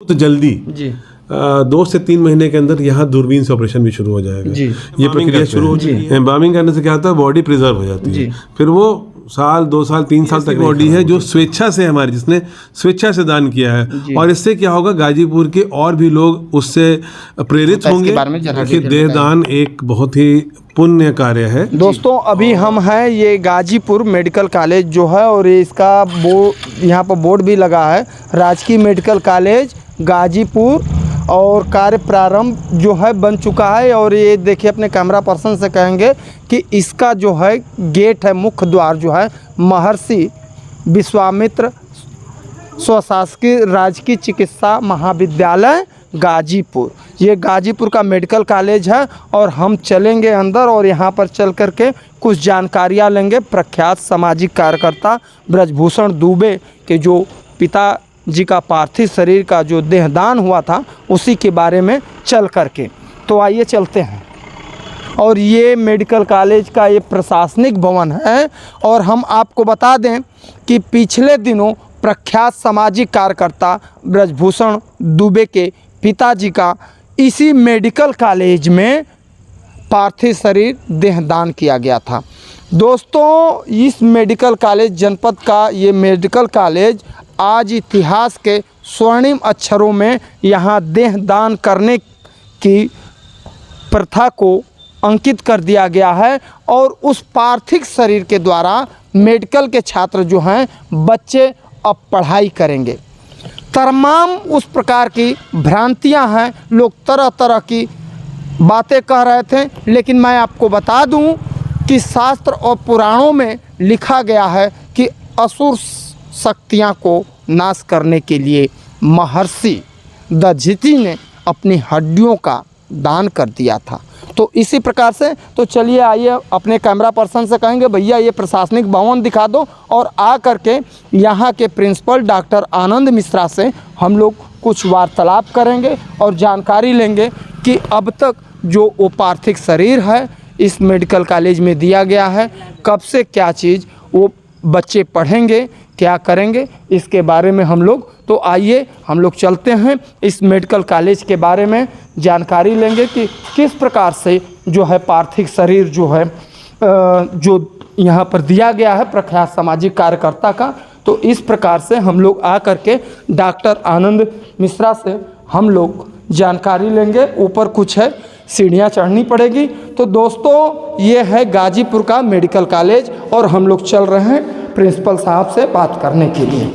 तो जल्दी जी 2 से 3 महीने के अंदर यहाँ दूरबीन से ऑपरेशन भी शुरू हो जाएगा। जी। ये प्रक्रिया शुरू हो जाती है। एम्बामिंग करने से क्या होता है, बॉडी प्रिजर्व हो जाती है। फिर वो साल 2 साल 3 साल तक बॉडी है जो स्वेच्छा से हमारी, जिसने स्वेच्छा से दान किया है। और इससे क्या होगा, गाजीपुर के और भी लोग उससे प्रेरित होंगे कि देहदान एक बहुत ही पुण्य कार्य है। दोस्तों अभी हम हैं ये गाजीपुर मेडिकल कॉलेज जो है, और इसका यहाँ पर बोर्ड भी लगा है, राजकीय मेडिकल कॉलेज गाजीपुर, और कार्य प्रारंभ जो है बन चुका है। और ये देखिए अपने कैमरा पर्सन से कहेंगे कि इसका जो है गेट है, मुख्य द्वार जो है महर्षि विश्वामित्र स्वशासकीय राजकीय चिकित्सा महाविद्यालय गाजीपुर, ये गाजीपुर का मेडिकल कॉलेज है। और हम चलेंगे अंदर और यहाँ पर चल कर के कुछ जानकारियाँ लेंगे प्रख्यात सामाजिक कार्यकर्ता ब्रजभूषण दुबे के जो पिता जी का पार्थिव शरीर का जो देहदान हुआ था उसी के बारे में चल करके। तो आइए चलते हैं। और ये मेडिकल कॉलेज का ये प्रशासनिक भवन है। और हम आपको बता दें कि पिछले दिनों प्रख्यात सामाजिक कार्यकर्ता ब्रजभूषण दुबे के पिताजी का इसी मेडिकल कॉलेज में पार्थिव शरीर देहदान किया गया था। दोस्तों इस मेडिकल कॉलेज जनपद का ये मेडिकल कॉलेज आज इतिहास के स्वर्णिम अक्षरों में यहाँ देहदान करने की प्रथा को अंकित कर दिया गया है। और उस पार्थिव शरीर के द्वारा मेडिकल के छात्र जो हैं बच्चे अब पढ़ाई करेंगे। तमाम उस प्रकार की भ्रांतियां हैं, लोग तरह तरह की बातें कह रहे थे, लेकिन मैं आपको बता दूं कि शास्त्र और पुराणों में लिखा गया है कि असुर शक्तियां को नाश करने के लिए महर्षि दधीचि ने अपनी हड्डियों का दान कर दिया था। तो इसी प्रकार से तो चलिए आइए अपने कैमरा पर्सन से कहेंगे भैया ये प्रशासनिक भवन दिखा दो, और आ करके यहाँ के प्रिंसिपल डॉक्टर आनंद मिश्रा से हम लोग कुछ वार्तालाप करेंगे और जानकारी लेंगे कि अब तक जो वो पार्थिव शरीर है इस मेडिकल कॉलेज में दिया गया है, कब से क्या चीज़ वो बच्चे पढ़ेंगे, क्या करेंगे, इसके बारे में हम लोग तो आइए हम लोग चलते हैं इस मेडिकल कॉलेज के बारे में जानकारी लेंगे कि किस प्रकार से जो है पार्थिव शरीर जो है जो यहाँ पर दिया गया है प्रख्यात सामाजिक कार्यकर्ता का। तो इस प्रकार से हम लोग आ करके डॉक्टर आनंद मिश्रा से हम लोग जानकारी लेंगे। ऊपर कुछ है, सीढ़ियाँ चढ़नी पड़ेगी। तो दोस्तों ये है गाजीपुर का मेडिकल कॉलेज और हम लोग चल रहे हैं प्रिंसिपल साहब से बात करने के लिए।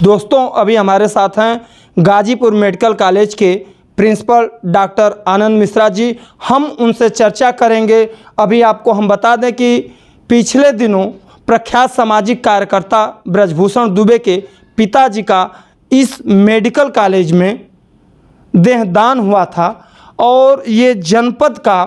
दोस्तों अभी हमारे साथ हैं गाजीपुर मेडिकल कॉलेज के प्रिंसिपल डॉक्टर आनंद मिश्रा जी, हम उनसे चर्चा करेंगे। अभी आपको हम बता दें कि पिछले दिनों प्रख्यात सामाजिक कार्यकर्ता ब्रजभूषण दुबे के पिताजी का इस मेडिकल कॉलेज में देहदान हुआ था, और ये जनपद का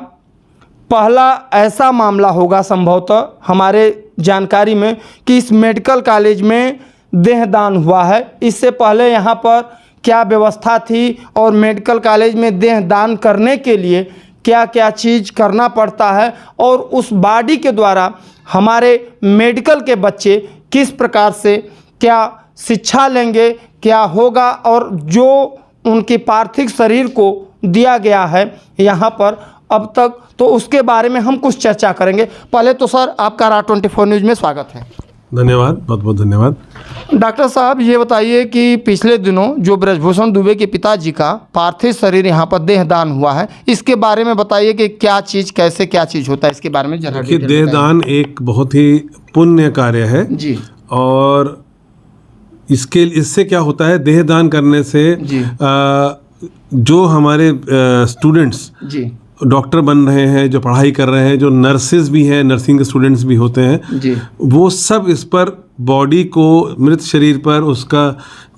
पहला ऐसा मामला होगा संभवतः हमारे जानकारी में कि इस मेडिकल कॉलेज में देहदान हुआ है। इससे पहले यहाँ पर क्या व्यवस्था थी और मेडिकल कॉलेज में देहदान करने के लिए क्या क्या चीज़ करना पड़ता है, और उस बॉडी के द्वारा हमारे मेडिकल के बच्चे किस प्रकार से क्या शिक्षा लेंगे, क्या होगा, और जो उनके पार्थिव शरीर को दिया गया है यहाँ पर अब तक, तो उसके बारे में हम कुछ चर्चा करेंगे। पहले तो सर आपका RA24 न्यूज़ में स्वागत है। धन्यवाद, बहुत बहुत धन्यवाद। डॉक्टर साहब ये बताइए कि पिछले दिनों जो ब्रजभूषण दुबे के पिताजी का पार्थिव शरीर यहाँ पर देहदान हुआ है, इसके बारे में बताइए कि क्या चीज़, कैसे क्या चीज़ होता है, इसके बारे में जरा। देखिए देहदान एक बहुत ही पुण्य कार्य है जी, और इससे क्या होता है, देहदान करने से जो हमारे स्टूडेंट्स जी डॉक्टर बन रहे हैं, जो पढ़ाई कर रहे हैं, जो नर्सेज भी हैं, नर्सिंग के स्टूडेंट्स भी होते हैं जी, वो सब इस पर बॉडी को, मृत शरीर पर उसका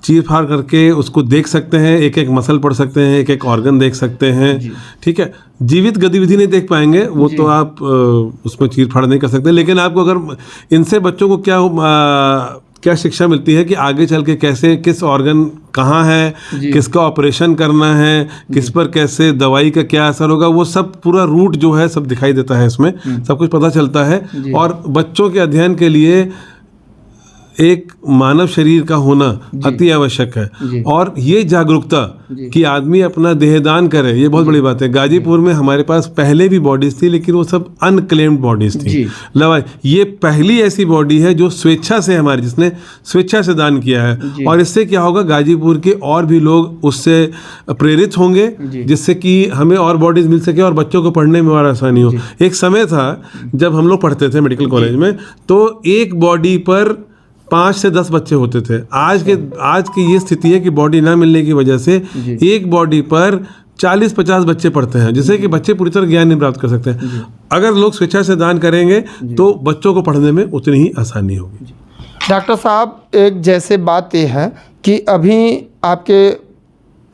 चीर फाड़ करके उसको देख सकते हैं, एक एक मसल पढ़ सकते हैं, एक एक ऑर्गन देख सकते हैं। ठीक है, जीवित गतिविधि नहीं देख पाएंगे, वो तो आप उसमें चीर फाड़ नहीं कर सकते, लेकिन आपको अगर इनसे बच्चों को क्या शिक्षा मिलती है कि आगे चल के कैसे, किस ऑर्गन कहाँ है, किसका ऑपरेशन करना है, किस पर कैसे दवाई का क्या असर होगा, वो सब पूरा रूट जो है सब दिखाई देता है, इसमें सब कुछ पता चलता है। और बच्चों के अध्ययन के लिए एक मानव शरीर का होना अति आवश्यक है। और ये जागरूकता कि आदमी अपना देहदान करे, ये बहुत बड़ी बात है। गाजीपुर में हमारे पास पहले भी बॉडीज थी, लेकिन वो सब अनक्लेम्ड बॉडीज थी। ये पहली ऐसी बॉडी है जो स्वेच्छा से हमारी, जिसने स्वेच्छा से दान किया है। और इससे क्या होगा, गाजीपुर के और भी लोग उससे प्रेरित होंगे, जिससे कि हमें और बॉडीज मिल सके और बच्चों को पढ़ने में और आसानी हो। एक समय था जब हम लोग पढ़ते थे मेडिकल कॉलेज में, तो एक बॉडी पर 5 से 10 बच्चे होते थे। आज की ये स्थिति है कि बॉडी ना मिलने की वजह से एक बॉडी पर 40-50 बच्चे पढ़ते हैं, जिससे कि बच्चे पूरी तरह ज्ञान नहीं प्राप्त कर सकते हैं। अगर लोग स्वेच्छा से दान करेंगे तो बच्चों को पढ़ने में उतनी ही आसानी होगी। डॉक्टर साहब, एक जैसे बात ये है कि अभी आपके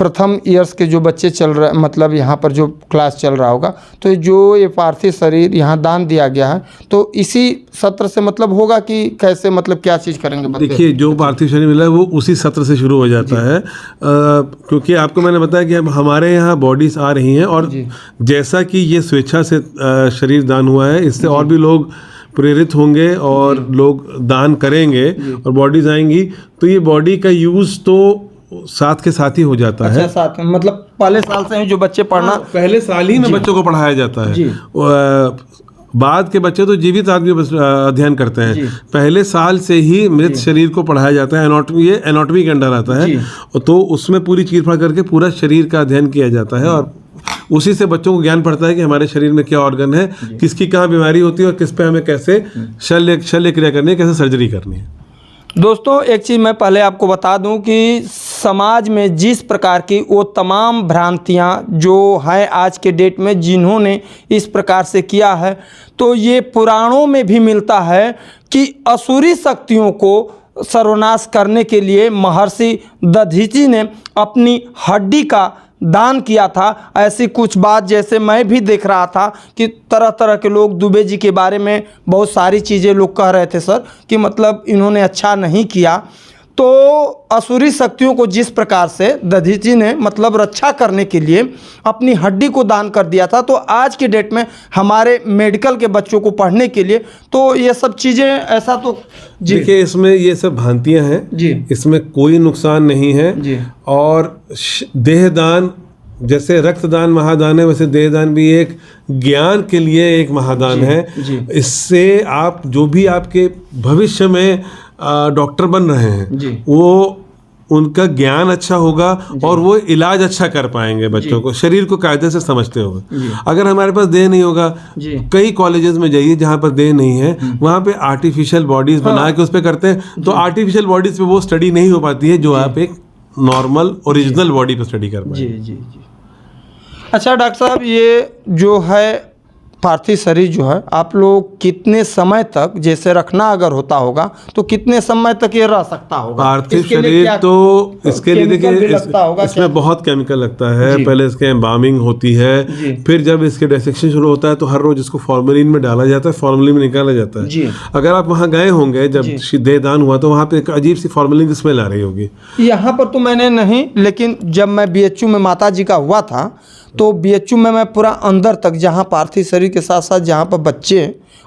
प्रथम ईयर्स के जो बच्चे चल रहे, मतलब यहाँ पर जो क्लास चल रहा होगा, तो जो ये पार्थिव शरीर यहाँ दान दिया गया है, तो इसी सत्र से मतलब होगा कि कैसे, मतलब क्या चीज़ करेंगे? देखिए, जो पार्थिव शरीर मिला है वो उसी सत्र से शुरू हो जाता है, क्योंकि आपको मैंने बताया कि अब हमारे यहाँ बॉडीज आ रही हैं, और जैसा कि ये स्वेच्छा से शरीर दान हुआ है, इससे और भी लोग प्रेरित होंगे और लोग दान करेंगे और बॉडीज आएंगी, तो ये बॉडी का यूज़ तो साथ के साथ ही हो जाता है। साथ में मतलब पहले साल से ही जो बच्चे पढ़ना, पहले साल ही में बच्चों को पढ़ाया जाता है। बाद के बच्चे तो जीवित आदमी अध्ययन करते हैं, पहले साल से ही मृत शरीर को पढ़ाया जाता है। ये एनाटॉमी के अंडर आता है, तो उसमें पूरी चीर-फाड़ करके पूरा शरीर का अध्ययन किया जाता है, और उसी से बच्चों को ज्ञान पड़ता है कि हमारे शरीर में क्या ऑर्गन है, किसकी कहाँ बीमारी होती है और किस पे हमें कैसे शल्य क्रिया करनी है, कैसे सर्जरी करनी है। दोस्तों, एक चीज़ मैं पहले आपको बता दूं कि समाज में जिस प्रकार की वो तमाम भ्रांतियां जो हैं आज के डेट में, जिन्होंने इस प्रकार से किया है, तो ये पुराणों में भी मिलता है कि असुरी शक्तियों को सर्वनाश करने के लिए महर्षि दधीचि ने अपनी हड्डी का दान किया था। ऐसी कुछ बात जैसे मैं भी देख रहा था कि तरह तरह के लोग दुबे जी के बारे में बहुत सारी चीज़ें लोग कह रहे थे सर, कि मतलब इन्होंने अच्छा नहीं किया। तो असुरी शक्तियों को जिस प्रकार से दधीचि ने मतलब रक्षा करने के लिए अपनी हड्डी को दान कर दिया था, तो आज के डेट में हमारे मेडिकल के बच्चों को पढ़ने के लिए तो ये सब चीज़ें ऐसा तो देखिए, इसमें ये सब भ्रांतियां हैं जी, इसमें कोई नुकसान नहीं है जी। और देहदान जैसे रक्तदान महादान है, वैसे देहदान भी एक ज्ञान के लिए एक महादान जी, है जी। इससे आप जो भी आपके भविष्य में डॉक्टर बन रहे हैं, वो उनका ज्ञान अच्छा होगा और वो इलाज अच्छा कर पाएंगे बच्चों को, शरीर को कायदे से समझते हुए। अगर हमारे पास देह नहीं होगा, कई कॉलेजेस में जाइए जहाँ पर देह नहीं है, वहाँ पे आर्टिफिशियल बॉडीज बना के उस पर करते हैं, तो आर्टिफिशियल बॉडीज पे वो स्टडी नहीं हो पाती है जो आप एक नॉर्मल ओरिजिनल बॉडी पे स्टडी कर पाएंगे। जी। अच्छा डॉक्टर साहब, ये जो है पार्थिव शरीर जो है, आप लोग कितने समय तक, जैसे रखना अगर होता होगा तो कितने समय तक ये रह सकता होगा? पार्थिव शरीर तो इसके लिए देखिए, इसमें बहुत केमिकल लगता है। पहले इसके एम्बामिंग होती है, फिर जब इसके डिसेक्शन शुरू होता है तो हर रोज इसको फॉर्मेलिन में डाला जाता है, फॉर्मेलिन में निकाला जाता है। अगर आप वहाँ गए होंगे जब देहदान हुआ, तो वहाँ पे एक अजीब सी फॉर्मेलिन की स्मेल आ रही होगी। यहाँ पर तो मैंने नहीं, लेकिन जब मैं BHU में माता जी का हुआ था, तो BHU में मैं पूरा अंदर तक, जहाँ पार्थिव शरीर के साथ साथ जहाँ पर बच्चे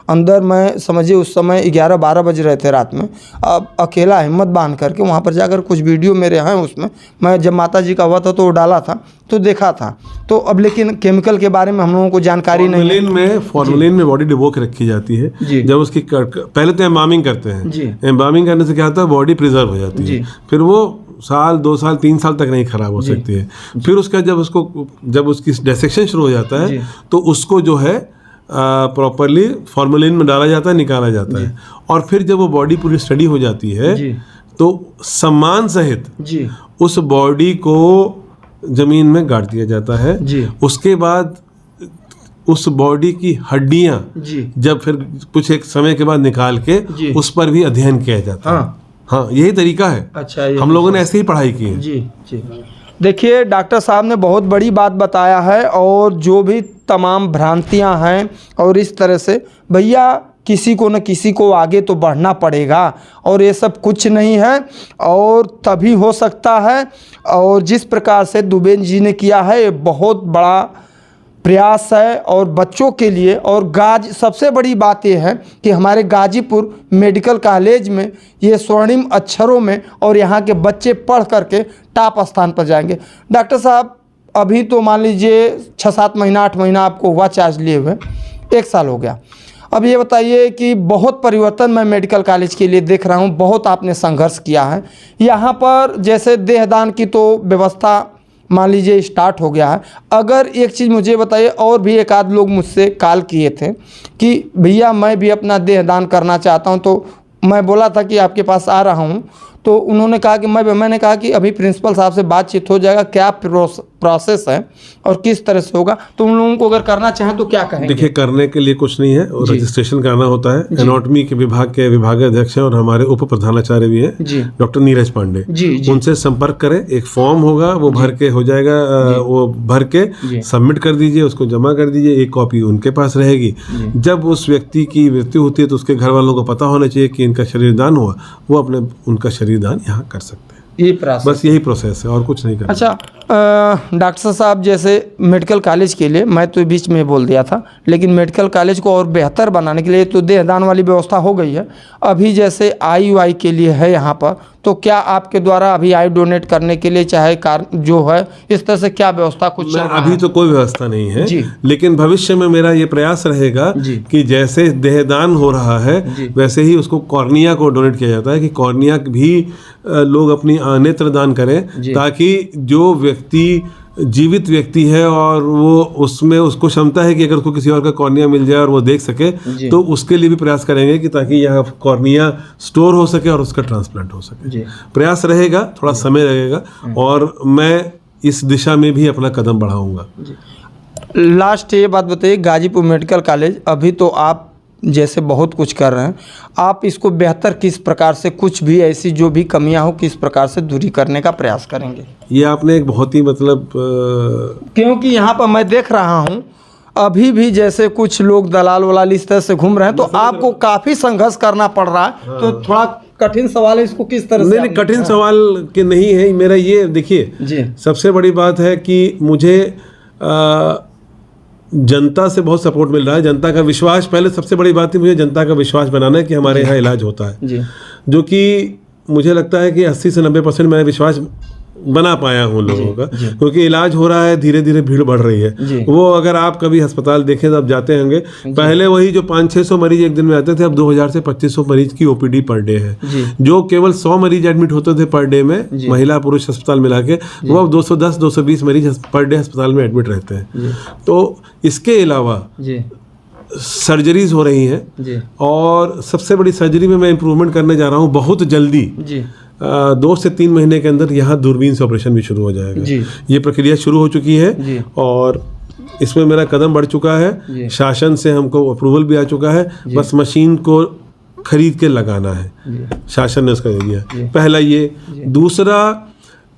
अंदर, मैं समझिए उस समय 11-12 बज रहे थे रात में, अब अकेला हिम्मत बांध करके वहाँ पर जाकर कुछ वीडियो मेरे हैं, उसमें मैं जब माता जी का हुआ था तो वो डाला था तो देखा था। तो अब लेकिन केमिकल के बारे में हम लोगों को जानकारी नहीं है। फॉर्मेलिन में बॉडी डिबो के रखी जाती है, जब उसकी पहले तो एम्बामिंग करते हैं, एम्बामिंग करने से क्या होता है, बॉडी प्रिजर्व हो जाती है, फिर वो साल 2 साल 3 साल तक नहीं खराब हो सकती है। फिर उसका जब उसकी डिसेक्शन शुरू हो जाता है, तो उसको जो है प्रॉपरली फॉर्मेलिन में डाला जाता है, निकाला जाता है, और फिर जब वो बॉडी पूरी स्टडी हो जाती है, तो सम्मान सहित उस बॉडी को जमीन में गाड़ दिया जाता है। उसके बाद उस बॉडी की हड्डियां जब फिर कुछ एक समय के बाद निकाल के उस पर भी अध्ययन किया जाता है। हाँ, यही तरीका है। अच्छा, हम लोगों ने ऐसे ही पढ़ाई की है। जी। देखिए, डॉक्टर साहब ने बहुत बड़ी बात बताया है, और जो भी तमाम भ्रांतियां हैं, और इस तरह से भैया किसी को न किसी को आगे तो बढ़ना पड़ेगा, और ये सब कुछ नहीं है, और तभी हो सकता है। और जिस प्रकार से दुबे जी ने किया है, ये बहुत बड़ा प्रयास है और बच्चों के लिए। और सबसे बड़ी बात यह है कि हमारे गाजीपुर मेडिकल कॉलेज में ये स्वर्णिम अक्षरों में और यहाँ के बच्चे पढ़ करके टॉप स्थान पर जाएंगे। डॉक्टर साहब, अभी तो मान लीजिए 6-7 महीना 8 महीना आपको हुआ चार्ज लिए हुए, 1 साल हो गया। अब ये बताइए कि बहुत परिवर्तन मैं मेडिकल कॉलेज के लिए देख रहा हूँ, बहुत आपने संघर्ष किया है। यहाँ पर जैसे देहदान की तो व्यवस्था मान लीजिए स्टार्ट हो गया है। अगर एक चीज़ मुझे बताइए, और भी एक आध लोग मुझसे कॉल किए थे कि भैया मैं भी अपना देहदान करना चाहता हूँ, तो मैं बोला था कि आपके पास आ रहा हूँ, तो उन्होंने कहा कि मैंने कहा कि अभी प्रिंसिपल साहब से बातचीत हो जाएगा, क्या प्रोसेस है और किस तरह से होगा, तो उन लोगों को अगर करना चाहें तो क्या कहेंगे? देखिए, करने के लिए कुछ नहीं है, और रजिस्ट्रेशन कराना होता है। एनाटॉमी के विभागाध्यक्ष हैं और हमारे उप प्रधानाचार्य भी हैं, डॉक्टर नीरज पांडे। उनसे संपर्क करें, एक फॉर्म होगा वो भर के हो जाएगा, वो भर के सबमिट कर दीजिए, उसको जमा कर दीजिए, एक कॉपी उनके पास रहेगी। जब उस व्यक्ति की मृत्यु होती है तो उसके घर वालों को पता होना चाहिए कि इनका शरीरदान हुआ, वो अपने उनका शरीरदान यहाँ कर सकते हैं। ये प्रोसेस, बस यही प्रोसेस है और कुछ नहीं करना। अच्छा, डॉक्टर साहब, जैसे मेडिकल कॉलेज के लिए मैं तो बीच में बोल दिया था, लेकिन मेडिकल कॉलेज को और बेहतर बनाने के लिए तो देहदान वाली व्यवस्था हो गई है। अभी जैसे आई के लिए है यहाँ पर, तो क्या आपके द्वारा अभी आई डोनेट करने के लिए चाहे जो है इस तरह से क्या व्यवस्था कुछ? अभी तो कोई व्यवस्था नहीं है, लेकिन भविष्य में मेरा ये प्रयास रहेगा कि जैसे देहदान हो रहा है वैसे ही उसको कॉर्निया को डोनेट किया जाता है, कि कॉर्निया भी लोग अपनी नेत्र दान करें, ताकि जो व्यक्ति जीवित व्यक्ति है और वो उसमें उसको क्षमता है कि अगर उसको किसी और का कॉर्निया मिल जाए और वो देख सके, तो उसके लिए भी प्रयास करेंगे कि ताकि यहाँ कॉर्निया स्टोर हो सके और उसका ट्रांसप्लांट हो सके। प्रयास रहेगा, थोड़ा समय लगेगा, और मैं इस दिशा में भी अपना कदम बढ़ाऊंगा। लास्ट ये बात बताइए, गाजीपुर मेडिकल कॉलेज अभी तो आप जैसे बहुत कुछ कर रहे हैं, आप इसको बेहतर किस प्रकार से, कुछ भी ऐसी जो भी कमियां हो किस प्रकार से दूरी करने का प्रयास करेंगे? ये आपने एक बहुत ही मतलब क्योंकि यहाँ पर मैं देख रहा हूँ अभी भी जैसे कुछ लोग दलाल वलाल इस तरह से घूम रहे हैं, तो आपको काफ़ी संघर्ष करना पड़ रहा है। तो थोड़ा कठिन सवाल है, इसको किस तरह से? नहीं, कठिन सवाल के नहीं है मेरा। ये देखिए, सबसे बड़ी बात है कि मुझे जनता से बहुत सपोर्ट मिल रहा है, जनता का विश्वास। पहले सबसे बड़ी बात थी मुझे जनता का विश्वास बनाना है कि हमारे यहाँ इलाज होता है, जो कि मुझे लगता है कि 80 से 90% मैं विश्वास बना पाया हूँ लोगों का, क्योंकि इलाज हो रहा है, धीरे धीरे भीड़ बढ़ रही है। वो अगर आप कभी अस्पताल देखें तो आप जाते होंगे, पहले वही जो 500-600 मरीज एक दिन में आते थे, अब 2000 से 2500 मरीज की ओपीडी पर डे है। जो केवल 100 मरीज एडमिट होते थे पर डे में, महिला पुरुष अस्पताल मिला के, वो अब 210-220 मरीज पर डे अस्पताल में एडमिट रहते हैं। तो इसके अलावा सर्जरीज हो रही हैं, और सबसे बड़ी सर्जरी में मैं इम्प्रूवमेंट करने जा रहा हूँ बहुत जल्दी। 2 से 3 महीने के अंदर यहाँ दूरबीन से ऑपरेशन भी शुरू हो जाएगा। ये प्रक्रिया शुरू हो चुकी है और इसमें मेरा कदम बढ़ चुका है, शासन से हमको अप्रूवल भी आ चुका है, बस मशीन को खरीद के लगाना है, शासन ने उसका दे दिया। पहला ये। दूसरा,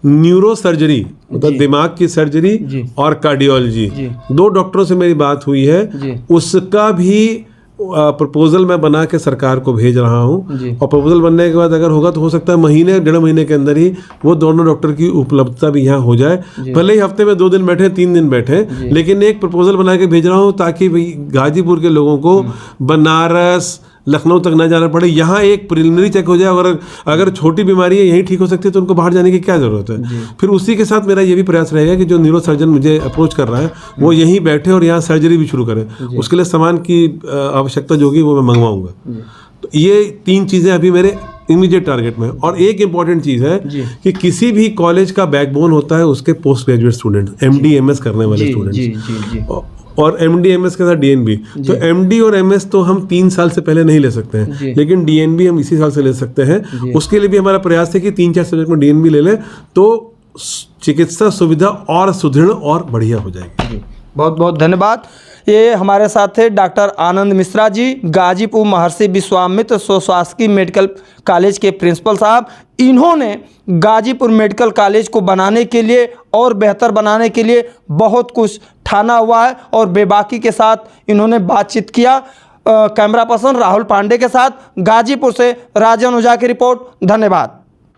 न्यूरो सर्जरी, मतलब दिमाग की सर्जरी और कार्डियोलॉजी, 2 डॉक्टरों से मेरी बात हुई है, उसका भी प्रपोजल मैं बना के सरकार को भेज रहा हूँ। और प्रपोजल बनने के बाद अगर होगा तो हो सकता है महीने 1.5 महीने के अंदर ही वो दोनों डॉक्टर की उपलब्धता भी यहाँ हो जाए। भले ही हफ्ते में 2 दिन बैठे, 3 दिन बैठे, लेकिन एक प्रपोजल बना के भेज रहा हूँ ताकि गाजीपुर के लोगों को बनारस, लखनऊ तक ना जाना पड़े। यहाँ एक प्रिलिमिनरी चेक हो जाए, और अगर छोटी बीमारी है यहीं ठीक हो सकती है तो उनको बाहर जाने की क्या ज़रूरत है। फिर उसी के साथ मेरा ये भी प्रयास रहेगा कि जो न्यूरो सर्जन मुझे अप्रोच कर रहा है वो यहीं बैठे और यहाँ सर्जरी भी शुरू करे। उसके लिए सामान की आवश्यकता जो होगी वो मैं मंगवाऊँगा। तो ये 3 चीज़ें अभी मेरे इमीडिएट टारगेट में। और एक इम्पॉर्टेंट चीज़ है कि किसी भी कॉलेज का बैकबोन होता है उसके post graduate student, MD MS करने वाले स्टूडेंट्स, और MD MS के साथ DNB। तो MD और MS तो हम 3 साल से पहले नहीं ले सकते हैं, लेकिन DNB हम इसी साल से ले सकते हैं। उसके लिए भी हमारा प्रयास है कि 3-4 सब्जेक्ट में DNB ले लें तो चिकित्सा सुविधा और सुदृढ़ और बढ़िया हो जाएगी। बहुत बहुत धन्यवाद। ये हमारे साथ थे डॉक्टर आनंद मिश्रा जी, गाजीपुर महर्षि विश्वामित्र स्वशासकीय मेडिकल कॉलेज के प्रिंसिपल साहब। इन्होंने गाजीपुर मेडिकल कॉलेज को बनाने के लिए और बेहतर बनाने के लिए बहुत कुछ ठाना हुआ है और बेबाकी के साथ इन्होंने बातचीत किया। कैमरा पर्सन राहुल पांडे के साथ गाजीपुर से राजन ओझा की रिपोर्ट। धन्यवाद।